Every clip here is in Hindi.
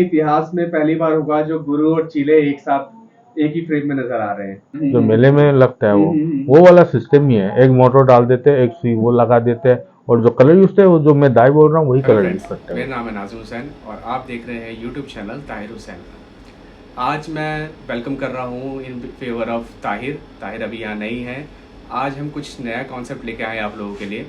इतिहास में पहली बार होगा जो गुरु और चीले एक साथ एक ही फ्रेम में नजर आ रहे हैं। जो मेले में लगता है वो वाला सिस्टम ही है। एक मोटर डाल देते हैं, एक सुई वो लगा देते हैं, और जो कलर यूज है वो जो मैं डाई बोल रहा हूँ वही हेलो कलर फ्रेंड्स, यूज करते मेरा हैं। नाम है नाज़िम हुसैन और आप देख रहे हैं यूट्यूब चैनल ताहिर हुसैन। आज मैं वेलकम कर रहा हूँ इन फेवर ऑफ ताहिर अभी यहाँ नहीं है। आज हम कुछ नया कॉन्सेप्ट लेके आए आप लोगों के लिए।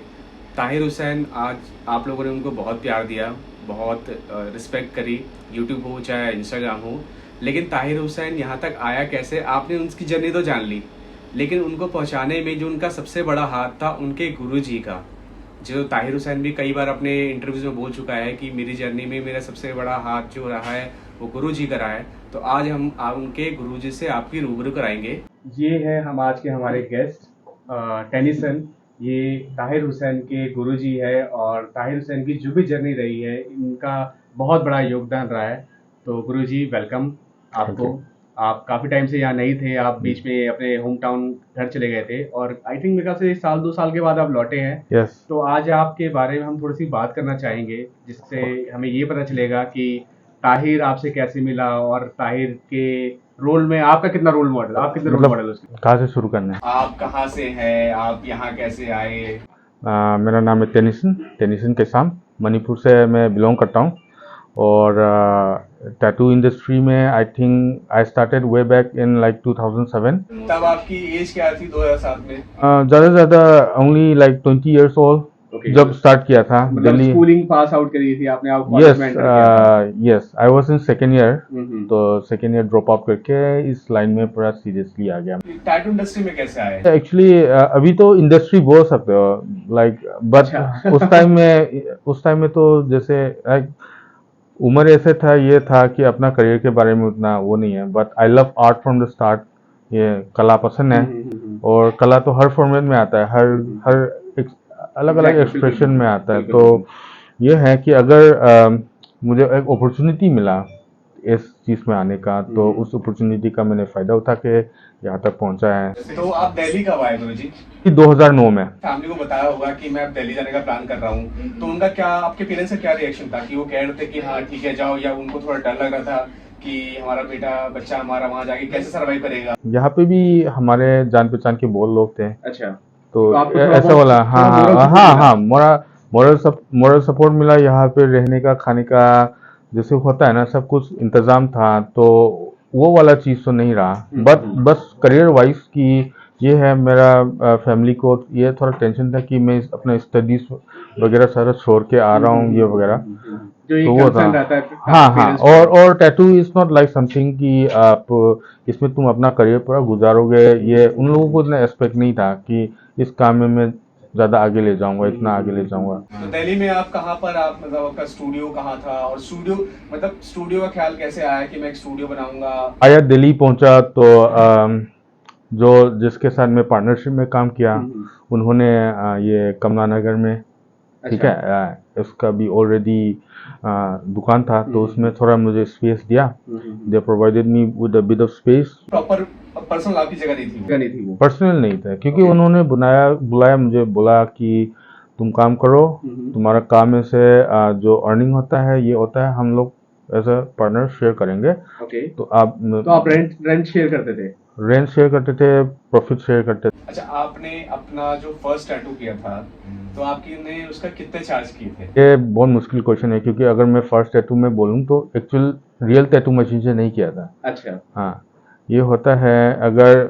ताहिर हुसैन, आज आप लोगों ने उनको बहुत प्यार दिया, बहुत रिस्पेक्ट करी, यूट्यूब हो चाहे इंस्टाग्राम हो, लेकिन ताहिर हुसैन यहाँ तक आया कैसे, आपने उनकी जर्नी तो जान ली, लेकिन उनको पहुँचाने में जो उनका सबसे बड़ा हाथ था उनके गुरुजी का। जो ताहिर हुसैन भी कई बार अपने इंटरव्यूज में बोल चुका है कि मेरी जर्नी में मेरा सबसे बड़ा हाथ जो रहा है वो गुरुजी का रहा है। तो आज हम उनके गुरुजी से आपकी रूबरू कराएंगे। ये है हम आज के हमारे गेस्ट टेनिसन। ये ताहिर हुसैन के गुरुजी है और ताहिर हुसैन की जो भी जर्नी रही है इनका बहुत बड़ा योगदान रहा है। तो गुरुजी वेलकम आपको। आप काफ़ी टाइम से यहाँ नहीं थे, आप बीच में अपने होम टाउन घर चले गए थे और आई थिंक मेरे ख्याल से साल 2 साल के बाद आप लौटे हैं। यस। तो आज आपके बारे में हम थोड़ी सी बात करना चाहेंगे जिससे हमें ये पता चलेगा कि ताहिर आपसे कैसे मिला और ताहिर के रोल में आपका कितना रोल मॉडल, आप कितने रोल मॉडल उसके। कहाँ से शुरू करना है? आप कहाँ से हैं, आप यहाँ कैसे आए? मेरा नाम है टेनिसन केसाम। मणिपुर से मैं बिलोंग करता हूँ, और टैटू इंडस्ट्री में I think I started way back in like 2007। तब आपकी एज क्या थी 2007 में? ज़्यादा से ज़्यादा ओनली लाइक 20 ईयर्स ओल्ड जब स्टार्ट किया था। मतलब दिल्ली। स्कूलिंग पास आउट करी थी आपने, आप कॉलेज यस, में एंटर किया था। Yes, I was in second year. Hmm. तो सेकेंड ईयर ड्रॉप आउट करके इस लाइन में पूरा सीरियसली आ गया। टैटू इंडस्ट्री में कैसे आए? एक्चुअली अभी तो इंडस्ट्री बोल सकते हो, लाइक, बट अच्छा। उस टाइम में तो जैसे like, उम्र ऐसे था, ये था कि अपना करियर के बारे में उतना वो नहीं है, but I love art from the start. ये कला पसंद है, और कला तो हर फॉर्मेट में आता है, हर एक अलग अलग एक्सप्रेशन में आता है। तो ये है कि अगर मुझे एक अपॉर्चुनिटी मिला इस चीज़ में आने का, तो उस अपॉर्चुनिटी का मैंने फ़ायदा उठा के यहाँ तक पहुँचा है। तो आप दिल्ली कब आए गुरुजी? 2009 में। फैमिली को बताया होगा कि मैं अब दिल्ली जाने का प्लान कर रहा हूँ, तो उनका क्या, आपके पेरेंट्स का क्या रिएक्शन था? कि वो कह रहे थे कि हाँ ठीक है जाओ, या उनको थोड़ा डर लग रहा था कि हमारा बच्चा हमारा वहाँ जाके कैसे सर्वाइव करेगा? यहाँ पे भी हमारे जान पहचान के बहुत लोग थे। अच्छा। तो आपको थोड़ा ऐसा बहुत- वाला, थोड़ा हाँ moral हाँ support हाँ मिला? हाँ, मोरल सपोर्ट मिला। यहाँ पे रहने का, खाने का जैसे होता है ना, सब कुछ इंतजाम था। तो वो वाला चीज़ तो नहीं रहा, बट बस करियर वाइज की ये है, मेरा फैमिली को ये थोड़ा टेंशन था कि मैं अपना स्टडीज वगैरह सारा छोड़ के आ रहा हूँ, ये वगैरह। जो ये तो वो कंसर्न था। रहता है हाँ हाँ, parents को। और tattoo is not like something कि आप इसमें तुम अपना करियर पूरा गुजारोगे। ये उन लोगों को इतना एक्सपेक्ट नहीं था कि इस काम में मैं ज़्यादा आगे ले जाऊंगा, इतना आगे ले जाऊंगा। तो दिल्ली में आप कहाँ पर, आप मतलब आपका स्टूडियो कहाँ था, और स्टूडियो का ख्याल कैसे आया कि मैं एक स्टूडियो बनाऊंगा? आया, दिल्ली पहुंचा तो जो जिसके साथ मैं पार्टनरशिप में काम किया, उन्होंने ये कमला नगर में, ठीक है, उसका भी ऑलरेडी दुकान था, तो उसमें थोड़ा मुझे स्पेस दिया। दे provided me with a bit of space. Proper personal आपकी जगह नहीं थी वो? पर्सनल नहीं था, क्योंकि उन्होंने बुलाया मुझे, बोला कि तुम काम करो, तुम्हारा काम में से जो अर्निंग होता है, ये होता है, हम लोग एज अ पार्टनर शेयर करेंगे। ओके। तो आप रेंट शेयर करते थे? रेंट शेयर करते थे, प्रॉफिट शेयर करते थे। अच्छा, आपने अपना जो फर्स्ट टैटू किया था, तो आपकी ने उसका कितने चार्ज किए थे? ये बहुत मुश्किल क्वेश्चन है, क्योंकि अगर मैं फर्स्ट टैटू में बोलूँ तो एक्चुअल रियल टैटू मशीन से नहीं किया था। अच्छा। हाँ, ये होता है, अगर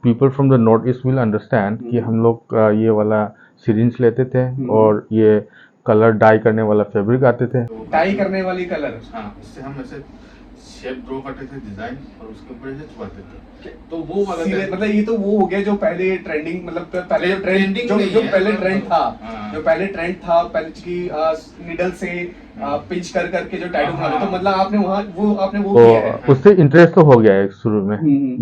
people from the north east will understand कि हम लोग ये वाला सिरिंज लेते थे, और ये कलर डाई करने वाला फैब्रिक आते थे। डाई करने वाली कलर? हाँ, उससे हम ऐसे शेप ड्रॉ करते थे, डिजाइन, और उसके ऊपर ऐसे छुपाते थे। तो वो वाला मतलब ये तो वो हो गया जो पहले ट्रेंडिंग, मतलब पहले जो ट्रेंड Trending जो नहीं जो है, पहले तो- ट्रेंड था, हाँ। जो पहले ट्रेंड था, पहले की नीडल से पिंच कर करके जो टैटू बनाते, तो मतलब आपने वहाँ वो किया है? तो उससे इंटरेस्ट तो हो गया है शुरू में,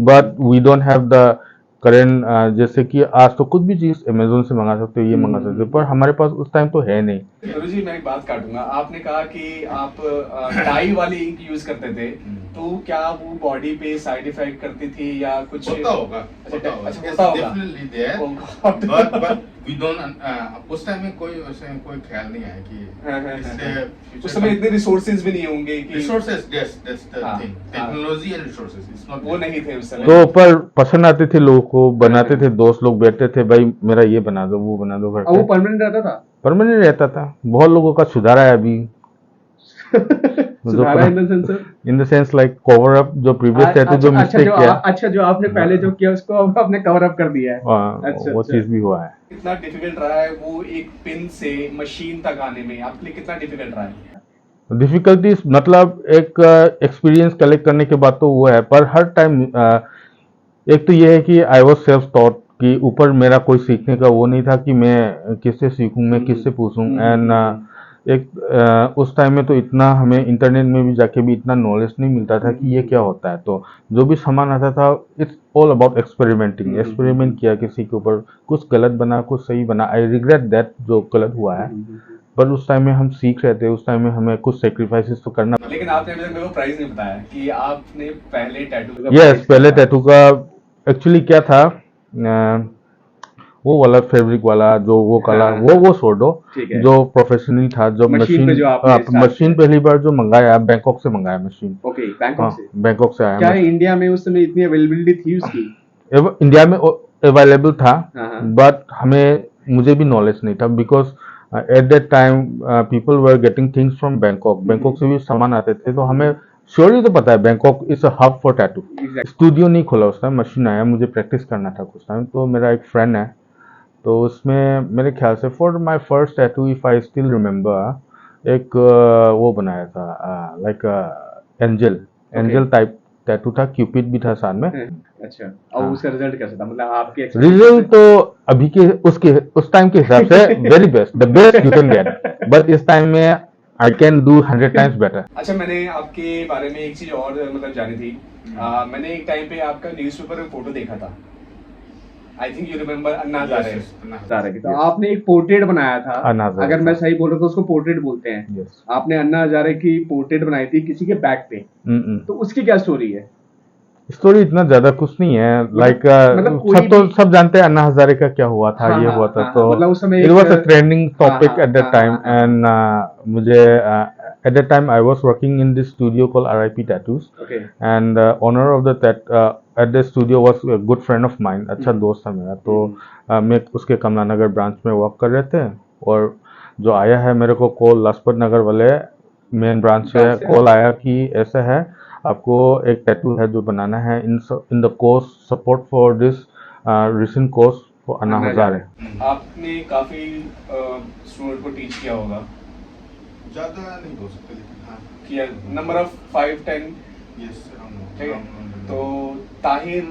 but we don't have the current, जैसे कि आज तो कुछ भी चीज़ अमेजोन से मंगा सकते हो, ये मंगा सकते हो, पर हमारे पास उस टाइम तो है नहीं। गुरुजी, मैं एक बात काटूंगा, आपने कहा कि आप डाई वाली इंक यूज करते थे, तो क्या वो बॉडी पे साइड इफेक्ट करती थी या कुछ? होता होगा, अच्छा, होता होगा। अच्छा, होता होगा। Definitely there. Oh God. But we don't उस टाइम में कोई वैसे कोई ख्याल नहीं आया कि इससे उस समय इतने रिसोर्सेज भी नहीं होंगे कि रिसोर्सेज दैट्स द हाँ, thing technology and resources it's not वो नहीं थे उस समय। तो ऊपर पसंद आते थे लोगों को, बनाते थे, दोस्त लोग बैठते थे, भाई मेरा ये बना दो वो बना दो और वो करके। परमानेंट रहता था। परमानेंट रहता था। बहुत लोगों का सुधारा है अभी। सुधारा in the sense sir? In the sense like cover up जो प्रीवियस टैटू जो मिस्टेक किया, अच्छा जो आपने पहले जो किया उसको अब आपने कवर अप कर दिया है। अच्छा, वो अच्छा। चीज भी हुआ है। कितना डिफिकल्ट रहा है वो एक पिन से मशीन तक आने में, आपके लिए कितना डिफिकल्ट रहा है? डिफिकल्टीज मतलब एक एक्सपीरियंस कलेक्ट करने के बाद तो वो है, पर हर टाइम एक तो ये है कि आई वॉज सेल्फ टॉट कि ऊपर मेरा कोई सीखने का वो नहीं था कि मैं किससे सीखूं, मैं किससे पूछूं। एंड एक उस टाइम में तो इतना हमें इंटरनेट में भी जाके भी इतना नॉलेज नहीं मिलता था कि ये क्या होता है। तो जो भी सामान आता था, it's all about experimenting. Experiment किया किसी के ऊपर, कुछ गलत बना कुछ सही बना। आई रिग्रेट दैट जो गलत हुआ है, पर उस टाइम में हम सीख रहे थे, उस टाइम में हमें कुछ सेक्रीफाइसेस तो करना। लेकिन आपने अभी तक मेरे को प्राइस नहीं बताया कि आपने पहले टैटू यस, पहले टैटू का एक्चुअली क्या था, वो वाला फैब्रिक वाला जो वो कला, वो छोड़ दो। ठीक है। जो प्रोफेशनल था, जो मशीन पे जो आपने start मशीन पहली बार जो मंगाया, बैंकॉक से मंगाया मशीन। ओके, बैंकॉक से। बैंकॉक से आया। क्या इंडिया में उस समय इतनी अवेलेबिलिटी थी उसकी? इंडिया में अवेलेबल था, हाँ। बट मुझे भी नॉलेज नहीं था, because at that time people were getting things from Bangkok. Bangkok से भी सामान आते थे, तो हमें श्योरली तो पता है Bangkok is a hub for tattoo. Studio नहीं खोला उस टाइम, मशीन आया, मुझे प्रैक्टिस करना था कुछ टाइम। तो मेरा एक फ्रेंड है, तो उसमें मेरे ख्याल से for my first tattoo, if I still remember, एक वो बनाया था लाइक एंजल टाइप टैटू था, क्यूपिड भी था साथ में। अच्छा, और उसका रिजल्ट कैसा था? मतलब आपके रिजल्ट तो अभी के उस टाइम के हिसाब से very best, the best you can get, but इस टाइम में I can do 100 times better. अच्छा, मैंने आपके बारे में एक चीज और मतलब जानी थी। मैंने एक टाइम पे आपका न्यूज़पेपर में फोटो देखा था। I think you remember Anna Hazare की। तो आपने एक पोर्ट्रेट बनाया था, अन्ना हजारे अगर मैं का। सही बोल रहा हूँ तो उसको पोर्ट्रेट बोलते हैं। Yes. आपने अन्ना हजारे की पोर्ट्रेट बनाई थी किसी के बैक पे, तो उसकी क्या स्टोरी है? स्टोरी इतना ज्यादा कुछ नहीं है, लाइक मतलब कोई सब तो भी- सब जानते हैं अन्ना हजारे का क्या हुआ था, हाँ, ये हाँ, हुआ था। हाँ, तो मतलब उस समय it was a trending topic हाँ, एट दैट हाँ, टाइम। हाँ, हाँ, एंड मुझे at that time I was working in this studio called RIP Tattoos, okay. And owner of the at the studio was a good friend of mine, अच्छा दोस्त था मेरा। तो मैं उसके कमला नगर ब्रांच में वर्क कर रहे थे, और जो आया है मेरे को कॉल लाजपत नगर वाले मेन ब्रांच से कॉल आया कि ऐसा है, आपको एक टैटू है जो बनाना है in the cause support for this recent cause for Anna Hazare. आपने काफी स्टूडेंट को टीच किया होगा, ज्यादा नहीं बोल सकते, लेकिन हाँ किया नंबर ऑफ 5-10। यस ठीक है, तो ताहिर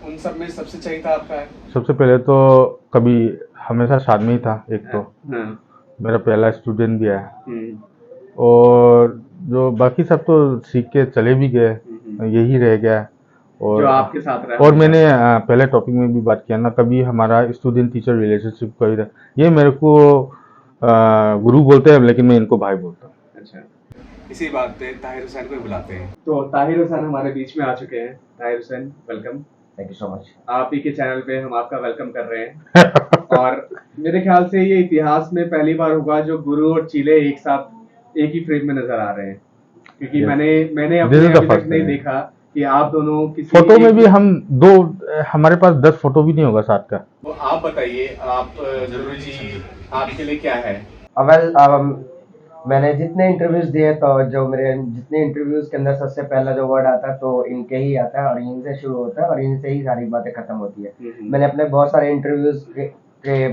उन सब में सबसे चाहिए था आपका है? सबसे पहले तो कभी हमेशा साथ में ही था। एक तो मेरा पहला स्टूडेंट भी है, और जो बाकी सब तो सीख के चले भी गए, यही रह गया। और जो आपके साथ रहा। और मैंने पहले टॉपिक में भी बात किया ना, कभी हमारा स्टूडेंट टीचर रिलेशनशिप कभी ये मेरे को गुरु बोलते हैं, लेकिन मैं इनको भाई बोलता हूँ। अच्छा, इसी बात पे ताहिर हुसैन को बुलाते हैं। तो ताहिर हुसैन हमारे बीच में आ चुके हैं। Tahir Hussain, welcome. Thank you so much. आप ही के चैनल पे हम आपका वेलकम कर रहे हैं। और मेरे ख्याल से ये इतिहास में पहली बार होगा जो गुरु और चीले एक साथ एक ही फ्रेम में नजर आ रहे हैं, क्योंकि Yes. मैंने This अपने is the अभी तक first नहीं time. देखा कि आप दोनों किसी फोटो में एक- भी हम दो, हमारे पास 10 फोटो भी नहीं होगा साथ का। तो आप बताइए, आप गुरु जी आपके लिए क्या है? वेल मैंने जितने इंटरव्यूज दिए, तो जो मेरे जितने इंटरव्यूज के अंदर सबसे पहला जो वर्ड आता है तो इनके ही आता है, और इनसे शुरू होता है, और इनसे ही सारी बातें खत्म होती है। मैंने अपने बहुत सारे इंटरव्यूज के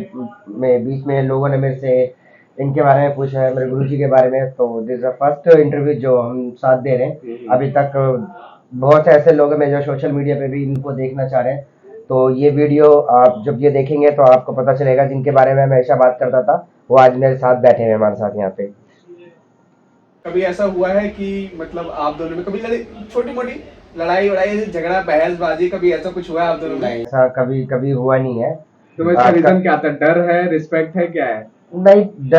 में बीच में लोगों ने मेरे से इनके बारे में पूछा है, मेरे गुरुजी के बारे में। तो this is the first interview जो हम साथ दे रहे हैं। अभी तक बहुत से ऐसे लोग हैं जो सोशल मीडिया पे भी इनको देखना चाह रहे हैं। तो ये वीडियो आप जब ये देखेंगे तो आपको पता चलेगा, जिनके बारे में मैं हमेशा बात करता था वो आज मेरे साथ बैठे हैं हमारे साथ यहाँ पे। कभी ऐसा हुआ है कि मतलब आप दोनों में कभी छोटी मोटी लड़ाई वड़ाई, झगड़ा, बहसबाजी, कभी ऐसा कुछ हुआ है आप दोनों में? ऐसा कभी कभी हुआ नहीं है। तो इसका रीजन क्या था? डर है, रिस्पेक्ट है, क्या है? नहीं,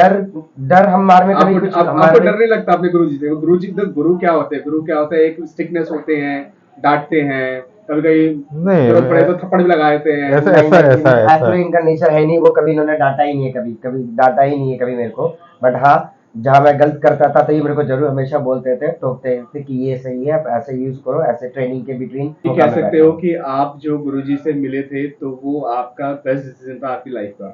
डर हमारे में कभी कुछ आपको डर नहीं लगता अपने गुरु जी से? गुरु जी, गुरु क्या होते हैं? गुरु क्या होता है? एक स्ट्रिक्टनेस होते हैं, डांटते हैं, कभी कभी नहीं, जरूरत पड़े तो थप्पड़ भी लगा देते हैं। ऐसा नहीं, नहीं, ऐसा एक्चुअली इनका नेचर है नहीं, वो कभी इन्होंने डांटा ही नहीं है, कभी कभी डांटा ही नहीं है कभी मेरे को। बट हाँ, जहाँ मैं गलत करता था तो ये मेरे को जरूर हमेशा बोलते थे, टोकते थे कि ये सही है, आप ऐसे यूज करो, ऐसे ट्रेनिंग के बिटवीन ये कह सकते हो कि आप जो गुरुजी से मिले थे तो वो आपका बेस्ट डिसीजन था आपकी लाइफ का।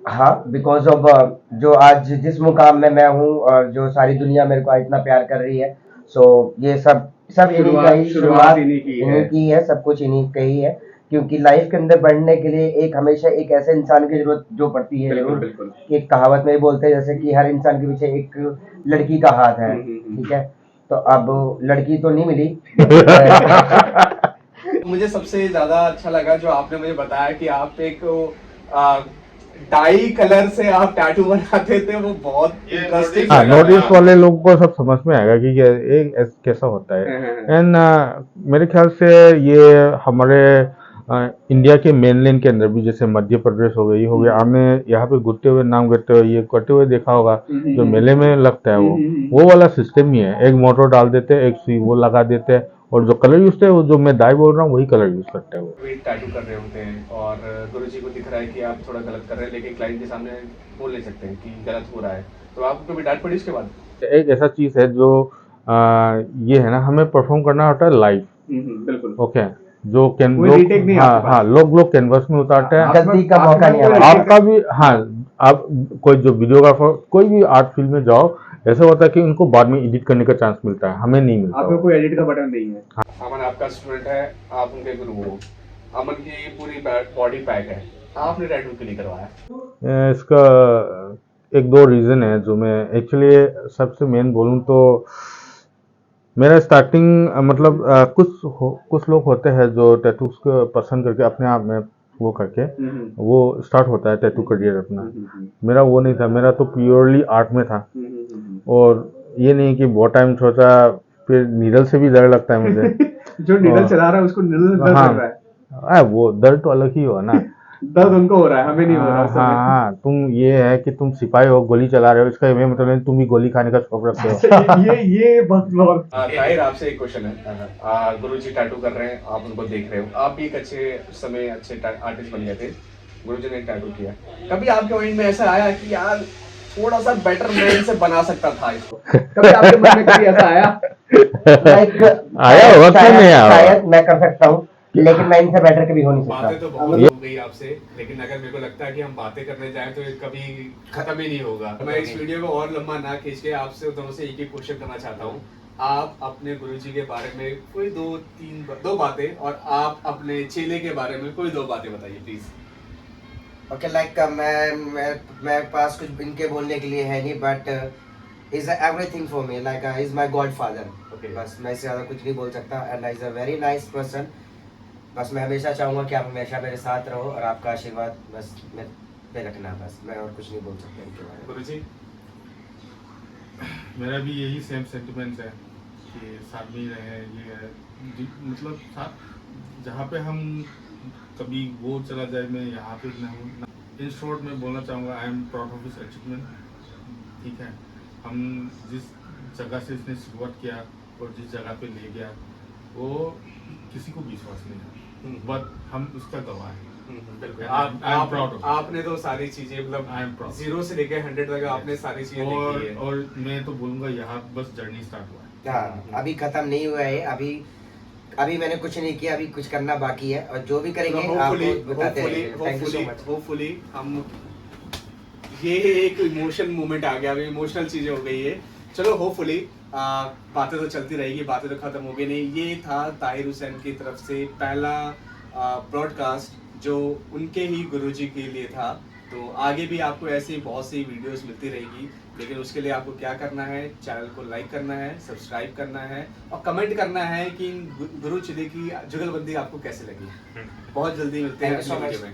हाँ, बिकॉज ऑफ जो आज जिस मुकाम में मैं हूँ और जो सारी दुनिया मेरे को आज इतना प्यार कर रही है, सो ये सब इन्हीं का ही शुरुआत इन्हीं की है, सब कुछ इन्हीं का ही है। क्योंकि लाइफ के अंदर बढ़ने के लिए एक हमेशा एक ऐसे इंसान की जरूरत जो पड़ती है बिल्कुल, जरूर। बिल्कुल। एक कहावत में भी बोलते हैं जैसे कि हर इंसान के पीछे एक लड़की का हाथ है, ठीक है। तो अब लड़की तो नहीं मिली मुझे सबसे ज्यादा अच्छा लगा जो आपने मुझे बताया कि आप एक डाई कलर से आप टैटू बनाते थे, वो बहुत इंटरेस्टिंग हाँ, लगा। नॉर्थ ईस्ट वाले लोगों को सब समझ में आएगा कि ये कैसा होता है। एंड मेरे ख्याल से ये हमारे इंडिया के मेनलैंड के अंदर भी, जैसे मध्य प्रदेश हो गया, ये हो गया, आपने यहाँ पे घुटते हुए नाम करते हुए ये करते हुए देखा होगा, जो मेले में लगता है वो वाला सिस्टम ही है। एक मोटर डाल देते हैं, एक सुई वो लगा देते हैं, और जो कलर यूज है वो जो मैं डाई बोल रहा हूँ वही कलर यूज करते हैं वो। कोई टैटू कर रहे होते हैं और गुरुजी को दिख रहा है कि आप थोड़ा गलत कर रहे हैं, लेकिन क्लाइंट के सामने बोल नहीं सकते हैं कि गलत हो रहा है, तो आपको कभी डांट पड़ी उसके बाद? एक ऐसा चीज है जो ये है ना, हमें परफॉर्म करना होता है लाइव। बिल्कुल। ओके, जो retake नहीं आपके हाँ, लोग कैनवस में उतारते हैं, गलती का मौका नहीं आता। आपका भी। हाँ, आप कोई जो वीडियोग्राफर कोई भी आर्ट फील्ड में जाओ, ऐसा होता है कि उनको बाद में एडिट करने का चांस मिलता है, हमें नहीं मिलता। आपको कोई एडिट का बटन नहीं है। अमन आपका स्टूडेंट है, आप उनके गुरु हो, अमन की पूरी बॉडी पैक है, आपने टैटू क्यों नहीं करवाया? इसका एक दो रीज़न है जो मैं एक्चुअली सबसे मेन बोलूँ तो मेरा स्टार्टिंग मतलब कुछ लोग होते हैं जो टैटूज को पसंद करके अपने आप में वो करके वो स्टार्ट होता है टैटू करियर अपना। मेरा वो नहीं था, मेरा तो प्योरली आर्ट में था। और ये नहीं कि बहुत टाइम सोचा, फिर नीडल से भी डर लगता है मुझे। जो नीडल चला रहा है उसको नीडल दर्द हाँ, कर रहा है। वो दर्द तो अलग ही हो ना। दर्द उनको हो रहा है, हमें नहीं हो रहा उस समय। हाँ, तुम ये है कि तुम सिपाही हो, गोली चला रहे हो, इसका ये मतलब नहीं तुम भी गोली खाने का शौक रखते हो। ये बहुत ताहिर, आपसे एक क्वेश्चन है। गुरुजी टैटू कर रहे हैं, आप उनको देख रहे हो, आप भी एक अच्छे समय अच्छे आर्टिस्ट बन गए थे, गुरुजी ने टैटू किया, कभी आपके माइंड में ऐसा आया कि यार थोड़ा सा बेटर मैं इनसे बना सकता था इसको? कभी आपके मन में कभी ऐसा आया? आया होगा, क्यों नहीं आया होगा? शायद मैं कर सकता हूँ, लेकिन मैं इनसे बेटर कभी हो नहीं बातें तो सकता। बहुत हो गई आपसे, लेकिन अगर मेरे को लगता है कि हम बातें करने जाएं तो ये कभी खत्म ही नहीं होगा। मैं इस वीडियो को और लंबा ना खींच के आपसे दोनों से एक ही क्वेश्चन करना चाहता हूँ। आप अपने गुरुजी के बारे में कोई दो बातें, और आप अपने चेले के बारे में कोई 2 बातें बताइए प्लीज। ओके, लाइक मैं पास कुछ इनके बोलने के लिए है नहीं, but is everything for me, like is my godfather. Okay, बस मैं इससे ज़्यादा कुछ नहीं बोल सकता। And is a very nice person. बस मैं हमेशा चाहूँगा कि आप हमेशा मेरे साथ रहो और आपका आशीर्वाद बस मेरे पे रखना। बस मैं और कुछ नहीं बोल सकता इनके बारे में। गुरुजी? मेरा भी यही सेम सेंटिमेंट्स है कि साथ में ही रहे। ये है मतलब साथ जहाँ पे हम कभी वो चला जाए, मैं यहाँ पे ना हूँ। इन शॉर्ट में बोलना चाहूँगा, I am proud of this achievement. ठीक है, हम जिस जगह से इसने शुरुआत किया और जिस जगह पे ले गया वो किसी को विश्वास नहीं है, बट हम उसका गवाह हैं। बिल्कुल। आपने तो सारी चीजें मतलब 0 से लेकर 100 तक आपने सारी चीजें देखी है। और मैं तो बोलूँगा यहाँ बस जर्नी स्टार्ट हुआ है। हाँ, अभी खत्म नहीं हुआ है। अभी मैंने कुछ नहीं किया, अभी कुछ करना बाकी है और जो भी करेंगे आपको बताते रहेंगे। Thank you so much. Hopefully हम ये एक इमोशन मोमेंट आ गया, अभी इमोशनल चीजें हो गई है। चलो होपफुली बातें तो चलती रहेगी, बातें तो खत्म हो गई नहीं। ये था ताहिर हुसैन की तरफ से पहला ब्रॉडकास्ट जो उनके ही गुरुजी के लिए था। तो आगे भी आपको ऐसी बहुत सी वीडियोस मिलती रहेगी, लेकिन उसके लिए आपको क्या करना है, चैनल को लाइक करना है, सब्सक्राइब करना है और कमेंट करना है कि गुरु चिले की जुगलबंदी आपको कैसे लगी। बहुत जल्दी मिलते हैं अगली वीडियो में।